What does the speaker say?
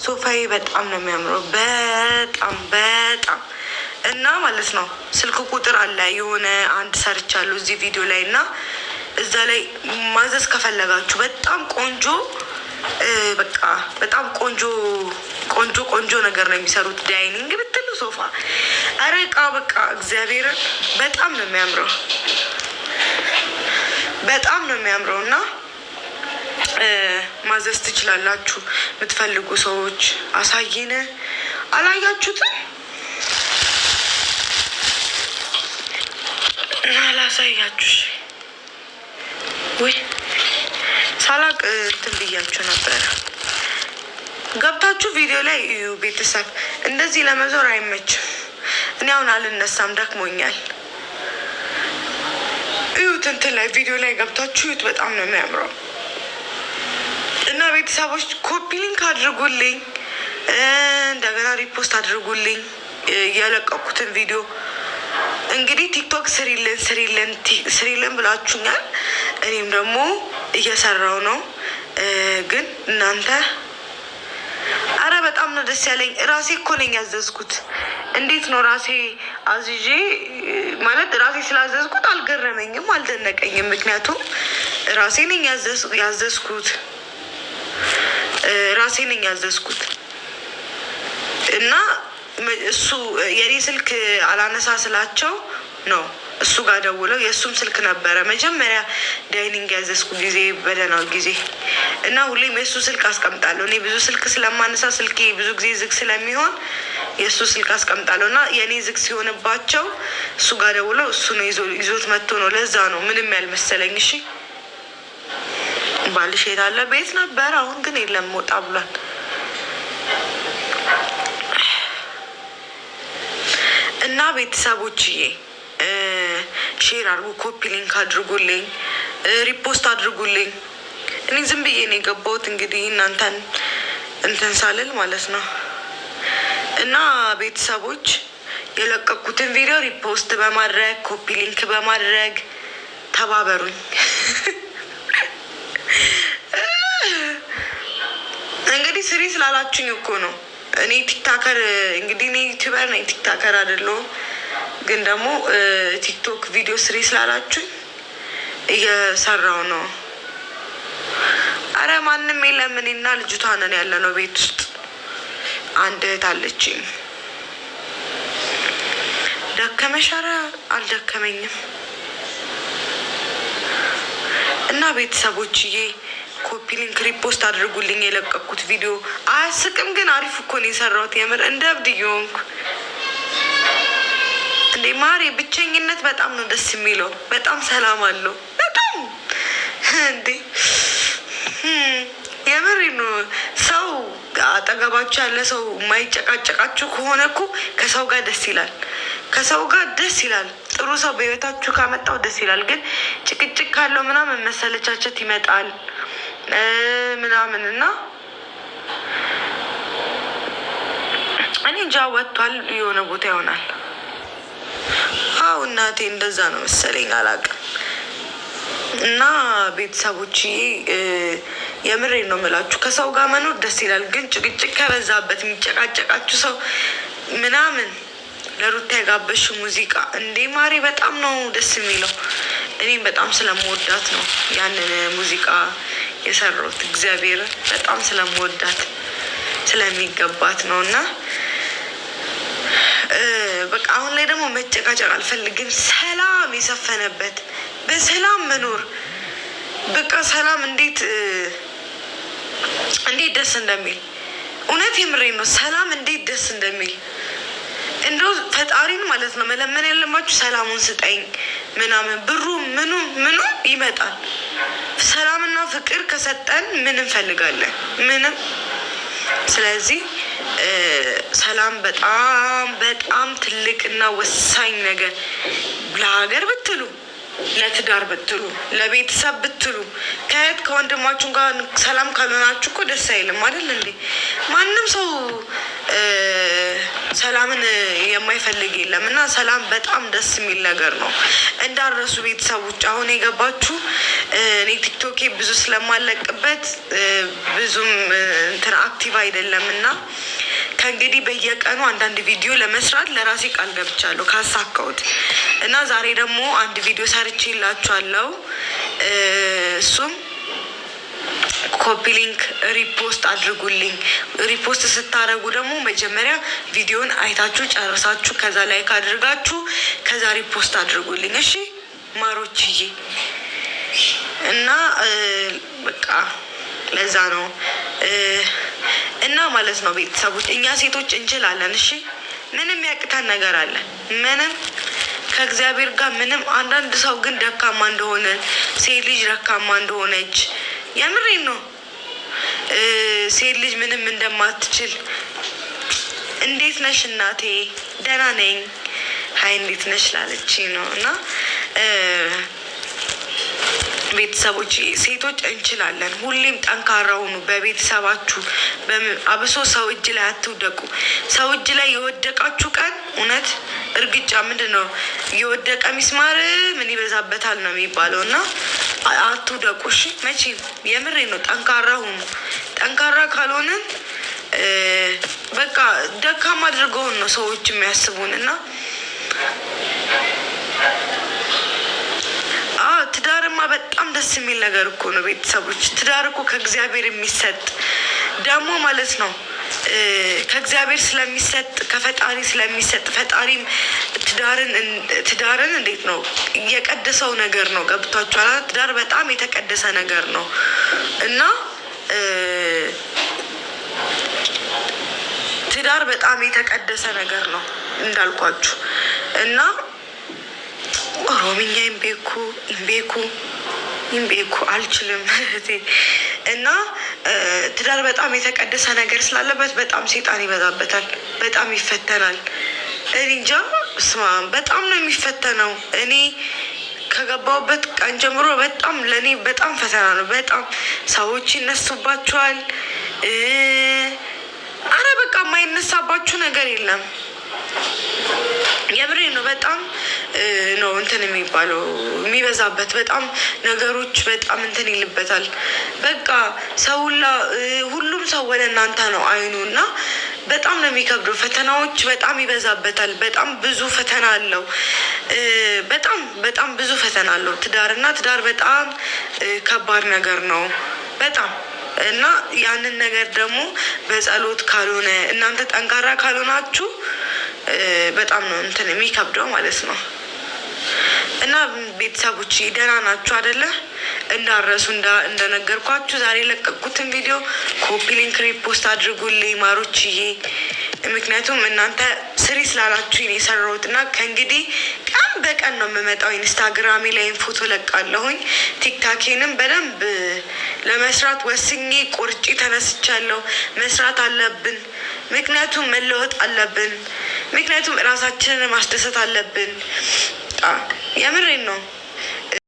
ሶፋዬ በጣም ነው የሚያምረው፣ በጣም በጣም እና ማለት ነው። ስልክ ቁጥር አለ የሆነ አንድ ሰርቻለሁ እዚህ ቪዲዮ ላይ እና እዛ ላይ ማዘዝ ከፈለጋችሁ በጣም ቆንጆ በቃ በጣም ቆንጆ ቆንጆ ቆንጆ ነገር ነው የሚሰሩት። ዳይኒንግ ብትሉ ሶፋ፣ ኧረ እቃ በቃ እግዚአብሔር በጣም ነው የሚያምረው፣ በጣም ነው የሚያምረው እና ማዘዝ ትችላላችሁ የምትፈልጉ ሰዎች። አሳይን አላያችሁትም? አላሳያችሁ ወይ ሳላቅ እንትን ብያችሁ ነበረ። ገብታችሁ ቪዲዮ ላይ እዩ። ቤተሰብ እንደዚህ ለመዞር አይመችም። እኔ አሁን አልነሳም፣ ደክሞኛል። እዩት፣ እንትን ላይ ቪዲዮ ላይ ገብታችሁ እዩት። በጣም ነው የሚያምረው እና ቤተሰቦች ኮፒ ሊንክ አድርጉልኝ፣ እንደገና ሪፖስት አድርጉልኝ የለቀኩትን ቪዲዮ። እንግዲህ ቲክቶክ ስሪልን ብላችሁኛል። እኔም ደግሞ እየሰራው ነው። ግን እናንተ አረ በጣም ነው ደስ ያለኝ። ራሴ እኮ ነኝ ያዘዝኩት። እንዴት ነው ራሴ አዝዤ ማለት ራሴ ስላዘዝኩት አልገረመኝም፣ አልደነቀኝም። ምክንያቱም ራሴ ነኝ ያዘዝኩት ራሴ ነኝ ያዘዝኩት እና እሱ የኔ ስልክ አላነሳ ስላቸው ነው እሱ ጋር ደውለው የእሱም ስልክ ነበረ መጀመሪያ ዳይኒንግ ያዘዝኩ ጊዜ በደህናው ጊዜ እና ሁሌም የእሱ ስልክ አስቀምጣለሁ። እኔ ብዙ ስልክ ስለማነሳ ስልኬ ብዙ ጊዜ ዝግ ስለሚሆን የእሱ ስልክ አስቀምጣለሁ እና የእኔ ዝግ ሲሆንባቸው እሱ ጋር ደውለው እሱ ነው ይዞት መጥቶ ነው። ለዛ ነው ምንም ያልመሰለኝ። እሺ ባልሽ የት አለ? ቤት ነበር፣ አሁን ግን የለም፣ ወጣ ብሏል። እና ቤተሰቦችዬ ሼር አድርጉ፣ ኮፒ ሊንክ አድርጉልኝ፣ ሪፖስት አድርጉልኝ። እኔ ዝም ብዬ ነው የገባሁት እንግዲህ እናንተን እንትን ሳልል ማለት ነው። እና ቤተሰቦች የለቀኩትን ቪዲዮ ሪፖስት በማድረግ ኮፒ ሊንክ በማድረግ ተባበሩኝ። እንግዲህ ስሪ ስላላችሁኝ እኮ ነው። እኔ ቲክታከር እንግዲህ እኔ ዩቲዩበር ነኝ፣ ቲክታከር አይደለሁም። ግን ደግሞ ቲክቶክ ቪዲዮ ስሪ ስላላችሁኝ እየሰራው ነው። አረ ማንም የለም፣ እኔና ልጅቷ ነን ያለ ነው ቤት ውስጥ። አንድ እህት አለችኝ። ደከመሽ? አረ አልደከመኝም። እና ቤተሰቦችዬ ኮፒ ሊንክ ሪፖስት አድርጉልኝ። የለቀኩት ቪዲዮ አያስቅም፣ ግን አሪፍ እኮ ነው የሰራሁት። የምር እንደ እብድ እየሆንኩ እንዴ ማሬ። ብቸኝነት በጣም ነው ደስ የሚለው፣ በጣም ሰላም አለው። በጣም እንዴ የምር ነው። ሰው አጠገባችሁ ያለ ሰው የማይጨቃጨቃችሁ ከሆነ እኮ ከሰው ጋር ደስ ይላል፣ ከሰው ጋር ደስ ይላል። ጥሩ ሰው በህይወታችሁ ካመጣው ደስ ይላል። ግን ጭቅጭቅ ካለው ምናምን መሰለቻቸት ይመጣል ምናምን እና እኔ እንጃ ወጥቷል፣ የሆነ ቦታ ይሆናል። አዎ እናቴ እንደዛ ነው መሰለኝ፣ አላውቅም። እና ቤተሰቦችዬ የምሬን ነው የምላችሁ፣ ከሰው ጋር መኖር ደስ ይላል። ግን ጭቅጭቅ ከበዛበት የሚጨቃጨቃችሁ ሰው ምናምን ለሩታ የጋበሽ ሙዚቃ እንዴ ማሬ በጣም ነው ደስ የሚለው። እኔም በጣም ስለምወዳት ነው ያንን ሙዚቃ የሰራሁት። እግዚአብሔር በጣም ስለምወዳት ስለሚገባት ነው። እና በቃ አሁን ላይ ደግሞ መጨቃጨቅ አልፈልግም። ሰላም የሰፈነበት በሰላም መኖር በቃ ሰላም እንዴት ደስ እንደሚል እውነት የምሬን ነው። ሰላም እንዴት ደስ እንደሚል እንደው ፈጣሪን ማለት ነው መለመን ያለባችሁ። ሰላሙን ስጠኝ ምናምን ብሩ ምኑ ይመጣል። ሰላምና ፍቅር ከሰጠን ምን እንፈልጋለን? ምንም። ስለዚህ ሰላም በጣም በጣም ትልቅና ወሳኝ ነገር ለሀገር ብትሉ፣ ለትዳር ብትሉ፣ ለቤተሰብ ብትሉ፣ ከእህት ከወንድማችሁ ጋር ሰላም ካልሆናችሁ እኮ ደስ አይልም አይደል እንዴ? ማንም ሰው ሰላምን የማይፈልግ የለም እና ሰላም በጣም ደስ የሚል ነገር ነው። እንዳረሱ ቤተሰቦች አሁን የገባችሁ እኔ ቲክቶኬ ብዙ ስለማለቅበት ብዙም እንትን አክቲቭ አይደለም እና ከእንግዲህ በየቀኑ አንዳንድ ቪዲዮ ለመስራት ለራሴ ቃል ገብቻለሁ ካሳካሁት እና ዛሬ ደግሞ አንድ ቪዲዮ ሰርቼ ይላችኋለሁ። እሱም ኮፒ ሊንክ ሪፖስት አድርጉልኝ። ሪፖስት ስታደርጉ ደግሞ መጀመሪያ ቪዲዮን አይታችሁ ጨርሳችሁ ከዛ ላይክ አድርጋችሁ ከዛ ሪፖስት አድርጉልኝ። እሺ ማሮችዬ እና በቃ ለዛ ነው እና ማለት ነው ቤተሰቦች እኛ ሴቶች እንችላለን። እሺ ምንም ያቅተን ነገር አለ? ምንም ከእግዚአብሔር ጋር ምንም። አንዳንድ ሰው ግን ደካማ እንደሆነ ሴት ልጅ ደካማ እንደሆነች የምሬን ነው። ሴት ልጅ ምንም እንደማትችል እንዴት ነሽ እናቴ? ደህና ነኝ። ሀይ እንዴት ነሽ ላለች ነው እና ቤተሰቦች ሴቶች እንችላለን። ሁሌም ጠንካራ ሁኑ በቤተሰባችሁ። አብሶ ሰው እጅ ላይ አትውደቁ። ሰው እጅ ላይ የወደቃችሁ ቀን እውነት እርግጫ ምንድን ነው የወደቀ ሚስማር ምን ይበዛበታል ነው የሚባለው እና አትውደቁ። እሺ መቼም የምሬ ነው። ጠንካራ ሁኑ። ጠንካራ ካልሆንን በቃ ደካማ አድርገውን ነው ሰዎች የሚያስቡን እና ትዳርማ በጣም ደስ የሚል ነገር እኮ ነው ቤተሰቦች። ትዳር እኮ ከእግዚአብሔር የሚሰጥ ደግሞ ማለት ነው ከእግዚአብሔር ስለሚሰጥ ከፈጣሪ ስለሚሰጥ ፈጣሪም ትዳርን እንዴት ነው የቀደሰው ነገር ነው። ገብቷችኋል? ትዳር በጣም የተቀደሰ ነገር ነው እና ትዳር በጣም የተቀደሰ ነገር ነው እንዳልኳችሁ እና ኦሮምኛ ኢምቤኩ አልችልም እና ትዳር በጣም የተቀደሰ ነገር ስላለበት በጣም ሴጣን ይበዛበታል፣ በጣም ይፈተናል። እኔ እንጃ ስማ በጣም ነው የሚፈተነው። እኔ ከገባሁበት ቀን ጀምሮ በጣም ለእኔ በጣም ፈተና ነው። በጣም ሰዎች ይነሱባችኋል። አረ በቃ የማይነሳባችሁ ነገር የለም። የምሬ ነው። በጣም ነው እንትን የሚባለው የሚበዛበት በጣም ነገሮች በጣም እንትን ይልበታል። በቃ ሰውላ ሁሉም ሰው ወደ እናንተ ነው አይኑ እና በጣም ነው የሚከብደው። ፈተናዎች በጣም ይበዛበታል። በጣም ብዙ ፈተና አለው። በጣም ብዙ ፈተና አለው ትዳር በጣም ከባድ ነገር ነው በጣም እና ያንን ነገር ደግሞ በጸሎት ካልሆነ እናንተ ጠንካራ ካልሆናችሁ በጣም ነው እንትን የሚከብደው ማለት ነው። እና ቤተሰቦች ደህና ናችሁ አይደለ? እንዳረሱ እንደነገርኳችሁ ዛሬ የለቀቁትን ቪዲዮ ኮፒ ሊንክ ሪፖስት አድርጉልኝ ማሮችዬ። ምክንያቱም እናንተ ስሪ ስላላችሁ የሰራሁት እና ከእንግዲህ ቀን በቀን ነው የምመጣው። ኢንስታግራሜ ላይም ፎቶ ለቃለሁኝ። ቲክታኬንም በደንብ ለመስራት ወስኜ ቁርጪ ተነስቻለሁ። መስራት አለብን፣ ምክንያቱም መለወጥ አለብን፣ ምክንያቱም እራሳችንን ማስደሰት አለብን። የምሬን ነው።